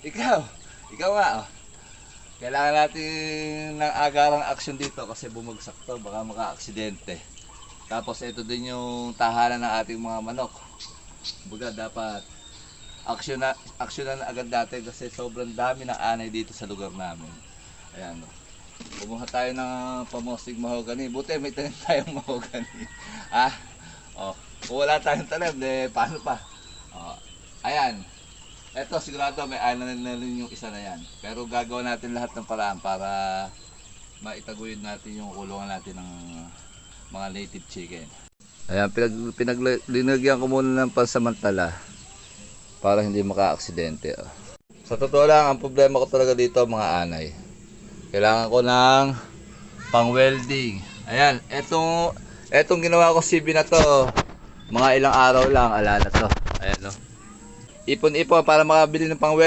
Ikaw, ikaw nga oh. Kailangan natin ng agarang aksyon dito kasi bumagsak to, baka maka-aksidente. Tapos ito din yung tahanan ng ating mga manok. Baga dapat aksyonan agad natin kasi sobrang dami ng anay dito sa lugar namin. Ayan oh. Bumuha tayo ng pamosig mahogany. Buti may tanim tayong mahogany. Ah, oh, kung wala tayong tanim, paano pa? Oh, ayan. Eto sigurado may island na rin yung isa na yan. Pero gagawa natin lahat ng paraan para maitaguyod natin yung kulungan natin ng mga native chicken. Ayan, linagyan ko muna ng pansamantala para hindi maka-aksidente. Oh. Sa totoo lang, ang problema ko talaga dito mga anay. Kailangan ko ng pang-welding. Ayan, etong ginawa ko CB na to, mga ilang araw lang, ala na to. Ayan o. Ipon-ipon para makabili ng pang-welding.